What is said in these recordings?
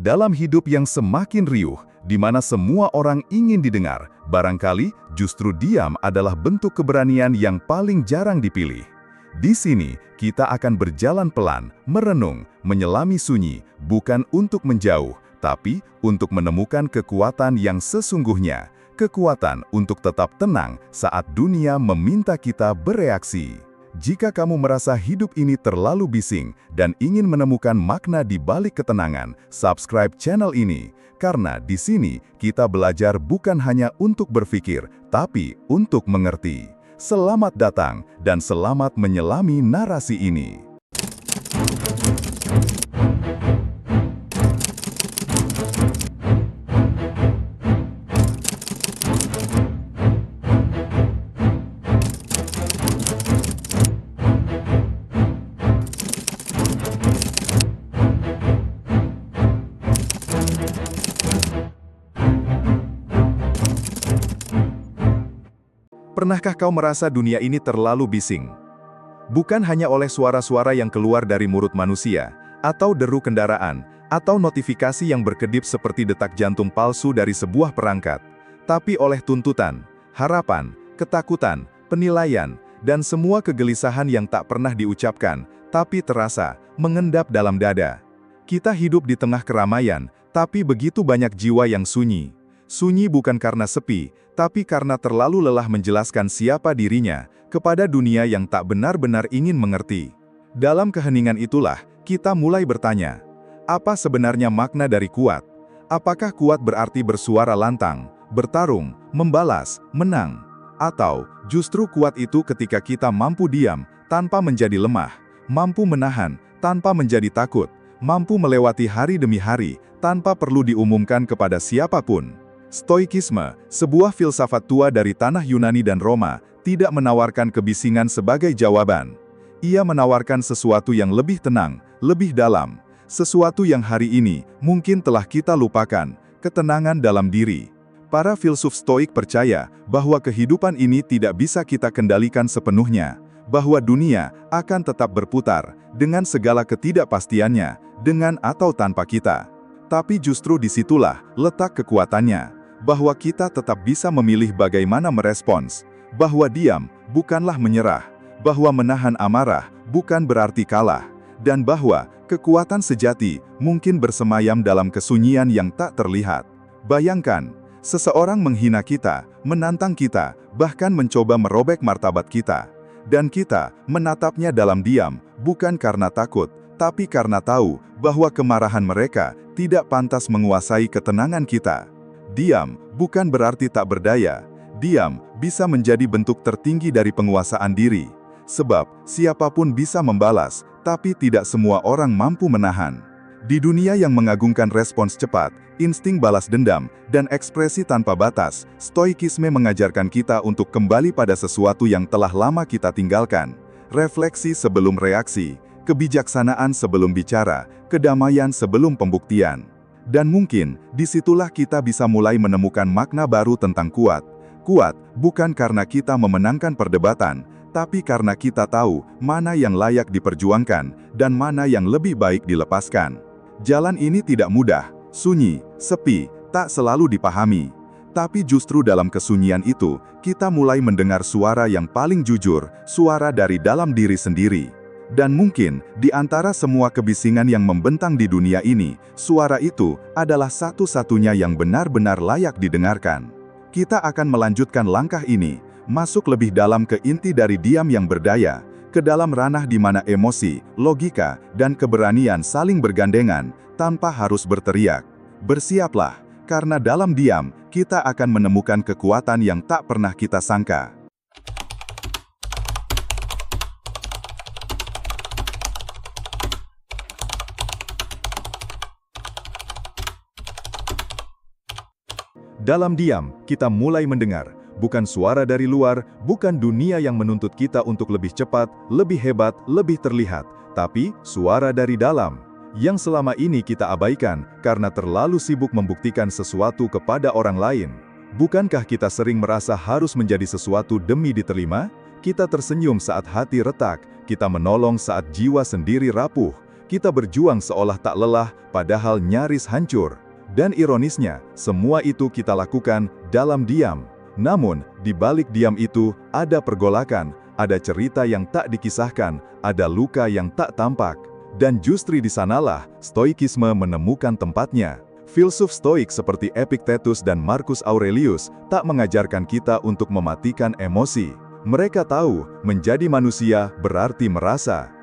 Dalam hidup yang semakin riuh, di mana semua orang ingin didengar, barangkali justru diam adalah bentuk keberanian yang paling jarang dipilih. Di sini, kita akan berjalan pelan, merenung, menyelami sunyi, bukan untuk menjauh, tapi untuk menemukan kekuatan yang sesungguhnya, kekuatan untuk tetap tenang saat dunia meminta kita bereaksi. Jika kamu merasa hidup ini terlalu bising dan ingin menemukan makna di balik ketenangan, subscribe channel ini. Karena di sini kita belajar bukan hanya untuk berpikir, tapi untuk mengerti. Selamat datang dan selamat menyelami narasi ini. Pernahkah kau merasa dunia ini terlalu bising? Bukan hanya oleh suara-suara yang keluar dari mulut manusia, atau deru kendaraan, atau notifikasi yang berkedip seperti detak jantung palsu dari sebuah perangkat, tapi oleh tuntutan, harapan, ketakutan, penilaian, dan semua kegelisahan yang tak pernah diucapkan, tapi terasa, mengendap dalam dada. Kita hidup di tengah keramaian, tapi begitu banyak jiwa yang sunyi. Sunyi bukan karena sepi, tapi karena terlalu lelah menjelaskan siapa dirinya kepada dunia yang tak benar-benar ingin mengerti. Dalam keheningan itulah, kita mulai bertanya, apa sebenarnya makna dari kuat? Apakah kuat berarti bersuara lantang, bertarung, membalas, menang? Atau justru kuat itu ketika kita mampu diam tanpa menjadi lemah, mampu menahan tanpa menjadi takut, mampu melewati hari demi hari tanpa perlu diumumkan kepada siapapun? Stoikisme, sebuah filsafat tua dari tanah Yunani dan Roma, tidak menawarkan kebisingan sebagai jawaban. Ia menawarkan sesuatu yang lebih tenang, lebih dalam, sesuatu yang hari ini mungkin telah kita lupakan, ketenangan dalam diri. Para filsuf Stoik percaya bahwa kehidupan ini tidak bisa kita kendalikan sepenuhnya, bahwa dunia akan tetap berputar dengan segala ketidakpastiannya, dengan atau tanpa kita. Tapi justru disitulah letak kekuatannya, bahwa kita tetap bisa memilih bagaimana merespons, bahwa diam bukanlah menyerah, bahwa menahan amarah bukan berarti kalah, dan bahwa kekuatan sejati mungkin bersemayam dalam kesunyian yang tak terlihat. Bayangkan, seseorang menghina kita, menantang kita, bahkan mencoba merobek martabat kita. Dan kita menatapnya dalam diam, bukan karena takut, tapi karena tahu bahwa kemarahan mereka tidak pantas menguasai ketenangan kita. Diam bukan berarti tak berdaya. Diam bisa menjadi bentuk tertinggi dari penguasaan diri. Sebab siapapun bisa membalas, tapi tidak semua orang mampu menahan. Di dunia yang mengagungkan respons cepat, insting balas dendam, dan ekspresi tanpa batas, stoikisme mengajarkan kita untuk kembali pada sesuatu yang telah lama kita tinggalkan. Refleksi sebelum reaksi, kebijaksanaan sebelum bicara, kedamaian sebelum pembuktian. Dan mungkin, disitulah kita bisa mulai menemukan makna baru tentang kuat. Kuat, bukan karena kita memenangkan perdebatan, tapi karena kita tahu mana yang layak diperjuangkan, dan mana yang lebih baik dilepaskan. Jalan ini tidak mudah, sunyi, sepi, tak selalu dipahami. Tapi justru dalam kesunyian itu, kita mulai mendengar suara yang paling jujur, suara dari dalam diri sendiri. Dan mungkin, di antara semua kebisingan yang membentang di dunia ini, suara itu adalah satu-satunya yang benar-benar layak didengarkan. Kita akan melanjutkan langkah ini, masuk lebih dalam ke inti dari diam yang berdaya, ke dalam ranah di mana emosi, logika, dan keberanian saling bergandengan, tanpa harus berteriak. Bersiaplah, karena dalam diam, kita akan menemukan kekuatan yang tak pernah kita sangka. Dalam diam, kita mulai mendengar, bukan suara dari luar, bukan dunia yang menuntut kita untuk lebih cepat, lebih hebat, lebih terlihat, tapi suara dari dalam, yang selama ini kita abaikan karena terlalu sibuk membuktikan sesuatu kepada orang lain. Bukankah kita sering merasa harus menjadi sesuatu demi diterima? Kita tersenyum saat hati retak, kita menolong saat jiwa sendiri rapuh, Kita berjuang seolah tak lelah, padahal nyaris hancur. Dan ironisnya, semua itu kita lakukan dalam diam. Namun, di balik diam itu, ada pergolakan, ada cerita yang tak dikisahkan, ada luka yang tak tampak. Dan justru di sanalah, stoikisme menemukan tempatnya. Filsuf stoik seperti Epictetus dan Marcus Aurelius tak mengajarkan kita untuk mematikan emosi. Mereka tahu, menjadi manusia berarti merasa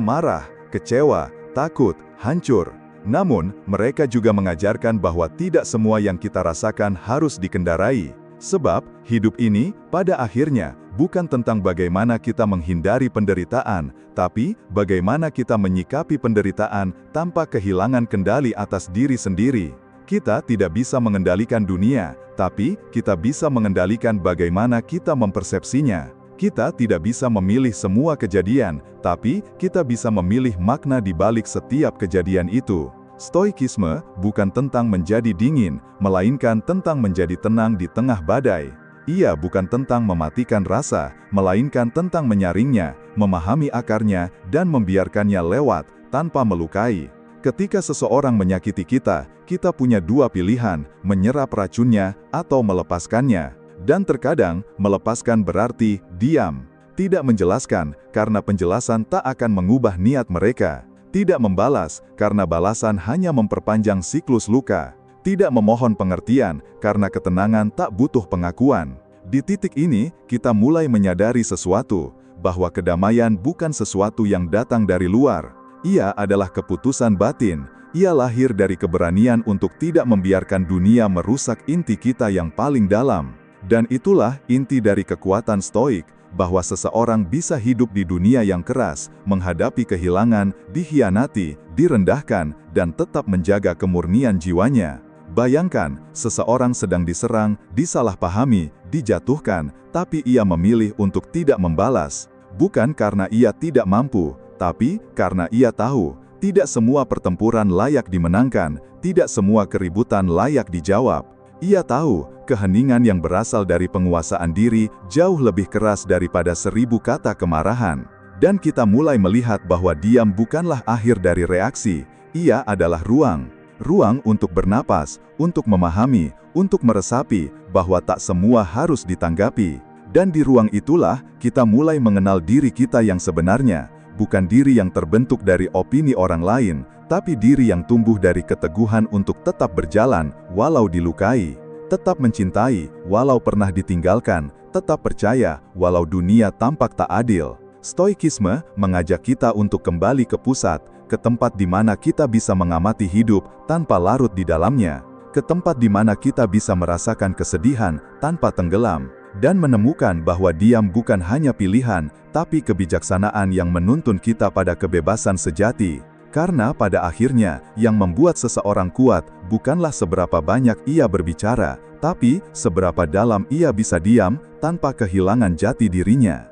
marah, kecewa, takut, hancur. Namun, mereka juga mengajarkan bahwa tidak semua yang kita rasakan harus dikendarai. Sebab, hidup ini, pada akhirnya, bukan tentang bagaimana kita menghindari penderitaan, tapi bagaimana kita menyikapi penderitaan tanpa kehilangan kendali atas diri sendiri. Kita tidak bisa mengendalikan dunia, tapi kita bisa mengendalikan bagaimana kita mempersepsinya. Kita tidak bisa memilih semua kejadian, tapi kita bisa memilih makna di balik setiap kejadian itu. Stoikisme bukan tentang menjadi dingin, melainkan tentang menjadi tenang di tengah badai. Ia bukan tentang mematikan rasa, melainkan tentang menyaringnya, memahami akarnya, dan membiarkannya lewat, tanpa melukai. Ketika seseorang menyakiti kita, kita punya dua pilihan, menyerap racunnya, atau melepaskannya. Dan terkadang, melepaskan berarti diam. Tidak menjelaskan, karena penjelasan tak akan mengubah niat mereka. Tidak membalas, karena balasan hanya memperpanjang siklus luka. Tidak memohon pengertian, karena ketenangan tak butuh pengakuan. Di titik ini, kita mulai menyadari sesuatu, bahwa kedamaian bukan sesuatu yang datang dari luar. Ia adalah keputusan batin. Ia lahir dari keberanian untuk tidak membiarkan dunia merusak inti kita yang paling dalam. Dan itulah inti dari kekuatan stoik, bahwa seseorang bisa hidup di dunia yang keras, menghadapi kehilangan, dikhianati, direndahkan, dan tetap menjaga kemurnian jiwanya. Bayangkan, seseorang sedang diserang, disalahpahami, dijatuhkan, tapi ia memilih untuk tidak membalas. Bukan karena ia tidak mampu, tapi karena ia tahu, tidak semua pertempuran layak dimenangkan, tidak semua keributan layak dijawab. Ia tahu, keheningan yang berasal dari penguasaan diri jauh lebih keras daripada 1000 kata kemarahan. Dan kita mulai melihat bahwa diam bukanlah akhir dari reaksi, ia adalah ruang. Ruang untuk bernapas, untuk memahami, untuk meresapi, bahwa tak semua harus ditanggapi. Dan di ruang itulah, kita mulai mengenal diri kita yang sebenarnya, bukan diri yang terbentuk dari opini orang lain, tapi diri yang tumbuh dari keteguhan untuk tetap berjalan, walau dilukai. Tetap mencintai, walau pernah ditinggalkan, tetap percaya, walau dunia tampak tak adil. Stoikisme mengajak kita untuk kembali ke pusat, ke tempat di mana kita bisa mengamati hidup tanpa larut di dalamnya, ke tempat di mana kita bisa merasakan kesedihan tanpa tenggelam, dan menemukan bahwa diam bukan hanya pilihan, tapi kebijaksanaan yang menuntun kita pada kebebasan sejati. Karena pada akhirnya, yang membuat seseorang kuat bukanlah seberapa banyak ia berbicara, tapi seberapa dalam ia bisa diam tanpa kehilangan jati dirinya.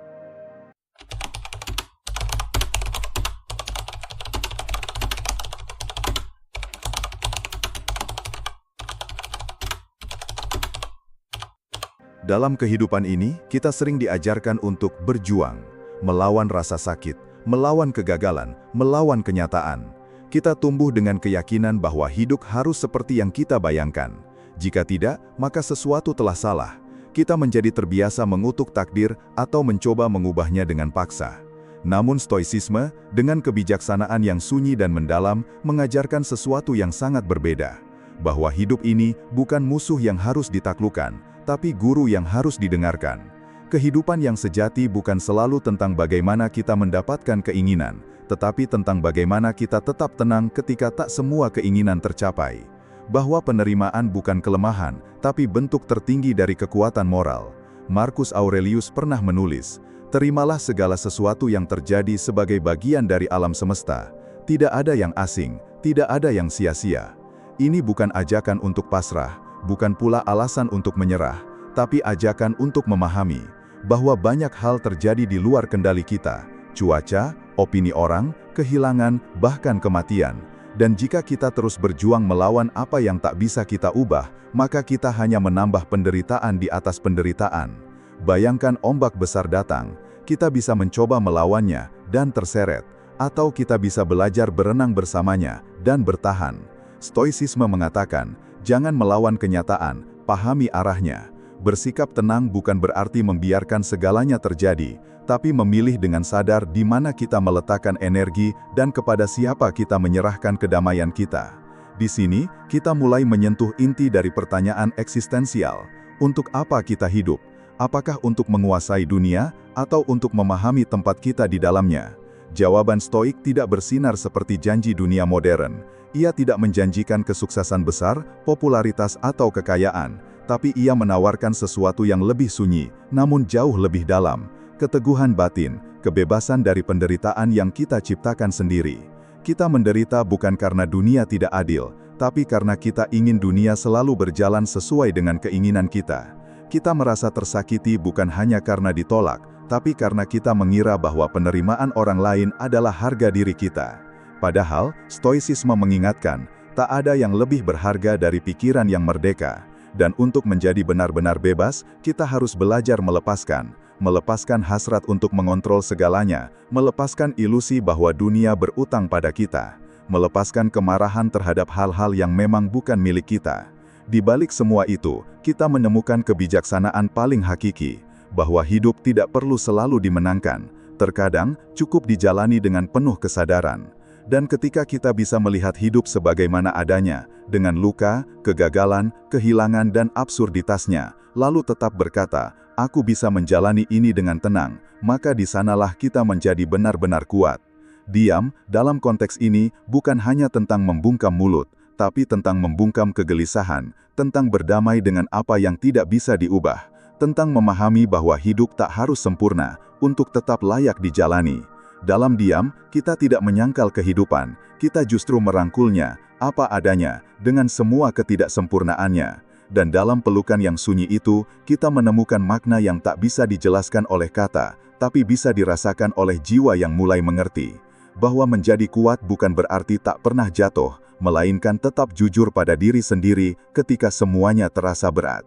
Dalam kehidupan ini, kita sering diajarkan untuk berjuang, melawan rasa sakit, melawan kegagalan, melawan kenyataan. Kita tumbuh dengan keyakinan bahwa hidup harus seperti yang kita bayangkan. Jika tidak, maka sesuatu telah salah. Kita menjadi terbiasa mengutuk takdir atau mencoba mengubahnya dengan paksa. Namun stoicisme, dengan kebijaksanaan yang sunyi dan mendalam, mengajarkan sesuatu yang sangat berbeda. Bahwa hidup ini bukan musuh yang harus ditaklukkan, tapi guru yang harus didengarkan. Kehidupan yang sejati bukan selalu tentang bagaimana kita mendapatkan keinginan, tetapi tentang bagaimana kita tetap tenang ketika tak semua keinginan tercapai. Bahwa penerimaan bukan kelemahan, tapi bentuk tertinggi dari kekuatan moral. Marcus Aurelius pernah menulis, "Terimalah segala sesuatu yang terjadi sebagai bagian dari alam semesta. Tidak ada yang asing, tidak ada yang sia-sia." Ini bukan ajakan untuk pasrah, bukan pula alasan untuk menyerah, tapi ajakan untuk memahami bahwa banyak hal terjadi di luar kendali kita, cuaca, opini orang, kehilangan, bahkan kematian. Dan jika kita terus berjuang melawan apa yang tak bisa kita ubah, maka kita hanya menambah penderitaan di atas penderitaan. Bayangkan ombak besar datang, kita bisa mencoba melawannya, dan terseret. atau kita bisa belajar berenang bersamanya dan bertahan. Stoicisme mengatakan, jangan melawan kenyataan, pahami arahnya. Bersikap tenang bukan berarti membiarkan segalanya terjadi, tapi memilih dengan sadar di mana kita meletakkan energi dan kepada siapa kita menyerahkan kedamaian kita. Di sini, kita mulai menyentuh inti dari pertanyaan eksistensial. Untuk apa kita hidup? Apakah untuk menguasai dunia, atau untuk memahami tempat kita di dalamnya? Jawaban Stoik tidak bersinar seperti janji dunia modern. Ia tidak menjanjikan kesuksesan besar, popularitas atau kekayaan, tapi ia menawarkan sesuatu yang lebih sunyi, namun jauh lebih dalam. Keteguhan batin, kebebasan dari penderitaan yang kita ciptakan sendiri. Kita menderita bukan karena dunia tidak adil, tapi karena kita ingin dunia selalu berjalan sesuai dengan keinginan kita. Kita merasa tersakiti bukan hanya karena ditolak, tapi karena kita mengira bahwa penerimaan orang lain adalah harga diri kita. Padahal, Stoicisme mengingatkan, tak ada yang lebih berharga dari pikiran yang merdeka. Dan untuk menjadi benar-benar bebas, kita harus belajar melepaskan hasrat untuk mengontrol segalanya, melepaskan ilusi bahwa dunia berutang pada kita, melepaskan kemarahan terhadap hal-hal yang memang bukan milik kita. Di balik semua itu, kita menemukan kebijaksanaan paling hakiki, bahwa hidup tidak perlu selalu dimenangkan, terkadang cukup dijalani dengan penuh kesadaran. Dan ketika kita bisa melihat hidup sebagaimana adanya, dengan luka, kegagalan, kehilangan dan absurditasnya, lalu tetap berkata, aku bisa menjalani ini dengan tenang, maka di sanalah kita menjadi benar-benar kuat. Diam, dalam konteks ini, bukan hanya tentang membungkam mulut, tapi tentang membungkam kegelisahan, tentang berdamai dengan apa yang tidak bisa diubah, tentang memahami bahwa hidup tak harus sempurna, untuk tetap layak dijalani. Dalam diam, kita tidak menyangkal kehidupan, kita justru merangkulnya, apa adanya, dengan semua ketidaksempurnaannya. Dan dalam pelukan yang sunyi itu, kita menemukan makna yang tak bisa dijelaskan oleh kata, tapi bisa dirasakan oleh jiwa yang mulai mengerti. Bahwa menjadi kuat bukan berarti tak pernah jatuh, melainkan tetap jujur pada diri sendiri ketika semuanya terasa berat.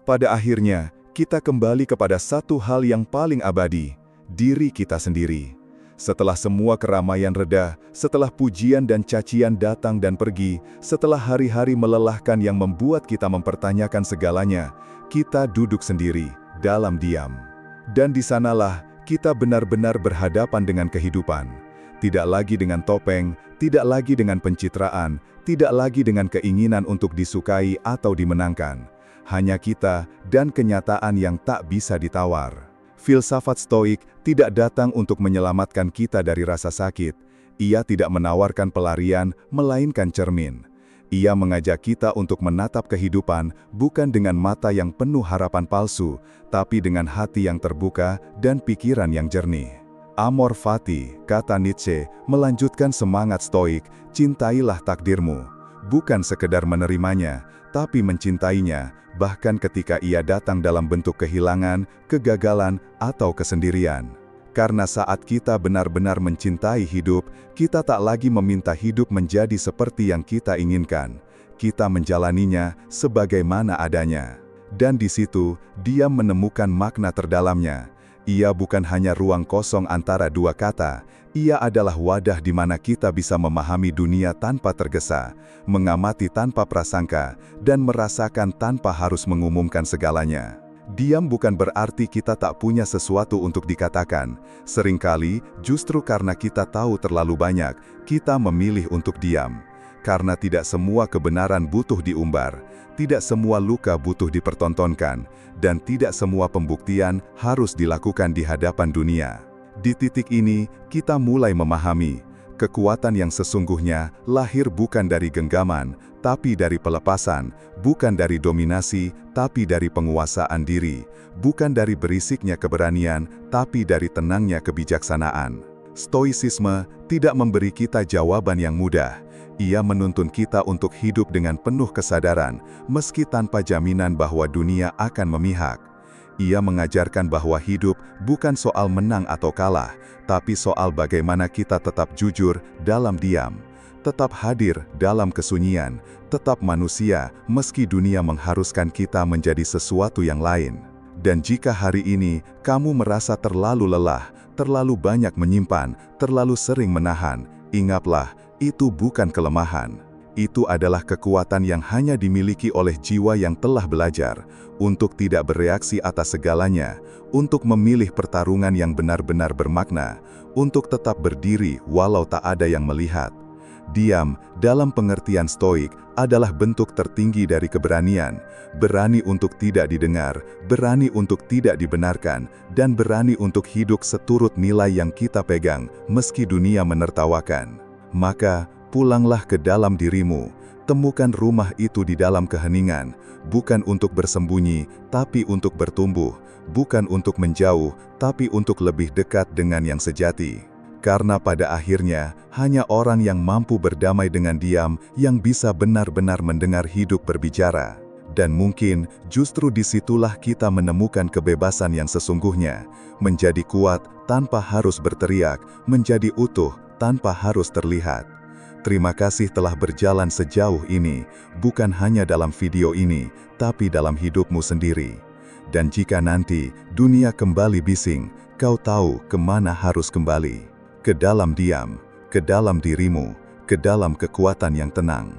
Pada akhirnya, kita kembali kepada satu hal yang paling abadi, diri kita sendiri. Setelah semua keramaian reda, setelah pujian dan cacian datang dan pergi, setelah hari-hari melelahkan yang membuat kita mempertanyakan segalanya, kita duduk sendiri, dalam diam. Dan di sanalah, kita benar-benar berhadapan dengan kehidupan. Tidak lagi dengan topeng, tidak lagi dengan pencitraan, tidak lagi dengan keinginan untuk disukai atau dimenangkan. Hanya kita dan kenyataan yang tak bisa ditawar. Filsafat Stoik tidak datang untuk menyelamatkan kita dari rasa sakit. Ia tidak menawarkan pelarian, melainkan cermin. Ia mengajak kita untuk menatap kehidupan bukan dengan mata yang penuh harapan palsu, tapi dengan hati yang terbuka dan pikiran yang jernih. Amor fati, kata Nietzsche, melanjutkan semangat Stoik, cintailah takdirmu. Bukan sekedar menerimanya, tapi mencintainya, bahkan ketika ia datang dalam bentuk kehilangan, kegagalan, atau kesendirian. Karena saat kita benar-benar mencintai hidup, kita tak lagi meminta hidup menjadi seperti yang kita inginkan. Kita menjalaninya sebagaimana adanya. Dan di situ, dia menemukan makna terdalamnya. Ia bukan hanya ruang kosong antara dua kata, ia adalah wadah di mana kita bisa memahami dunia tanpa tergesa, mengamati tanpa prasangka, dan merasakan tanpa harus mengumumkan segalanya. Diam bukan berarti kita tak punya sesuatu untuk dikatakan. Seringkali, justru karena kita tahu terlalu banyak, kita memilih untuk diam. Karena tidak semua kebenaran butuh diumbar, tidak semua luka butuh dipertontonkan, dan tidak semua pembuktian harus dilakukan di hadapan dunia. Di titik ini, kita mulai memahami, kekuatan yang sesungguhnya lahir bukan dari genggaman, tapi dari pelepasan, bukan dari dominasi, tapi dari penguasaan diri, bukan dari berisiknya keberanian, tapi dari tenangnya kebijaksanaan. Stoicisme tidak memberi kita jawaban yang mudah. Ia menuntun kita untuk hidup dengan penuh kesadaran, meski tanpa jaminan bahwa dunia akan memihak. Ia mengajarkan bahwa hidup bukan soal menang atau kalah, tapi soal bagaimana kita tetap jujur dalam diam. tetap hadir dalam kesunyian, tetap manusia meski dunia mengharuskan kita menjadi sesuatu yang lain. Dan jika hari ini kamu merasa terlalu lelah, terlalu banyak menyimpan, terlalu sering menahan, ingatlah, itu bukan kelemahan. Itu adalah kekuatan yang hanya dimiliki oleh jiwa yang telah belajar untuk tidak bereaksi atas segalanya, untuk memilih pertarungan yang benar-benar bermakna, untuk tetap berdiri walau tak ada yang melihat. Diam, dalam pengertian stoik, adalah bentuk tertinggi dari keberanian, berani untuk tidak didengar, berani untuk tidak dibenarkan, dan berani untuk hidup seturut nilai yang kita pegang, meski dunia menertawakan. Maka, pulanglah ke dalam dirimu, temukan rumah itu di dalam keheningan, bukan untuk bersembunyi, tapi untuk bertumbuh, bukan untuk menjauh, tapi untuk lebih dekat dengan yang sejati. Karena pada akhirnya, hanya orang yang mampu berdamai dengan diam yang bisa benar-benar mendengar hidup berbicara. Dan mungkin justru disitulah kita menemukan kebebasan yang sesungguhnya, menjadi kuat tanpa harus berteriak, menjadi utuh tanpa harus terlihat. Terima kasih telah berjalan sejauh ini, bukan hanya dalam video ini, tapi dalam hidupmu sendiri. Dan jika nanti dunia kembali bising, kau tahu kemana harus kembali. Ke dalam diam, ke dalam dirimu, ke dalam kekuatan yang tenang.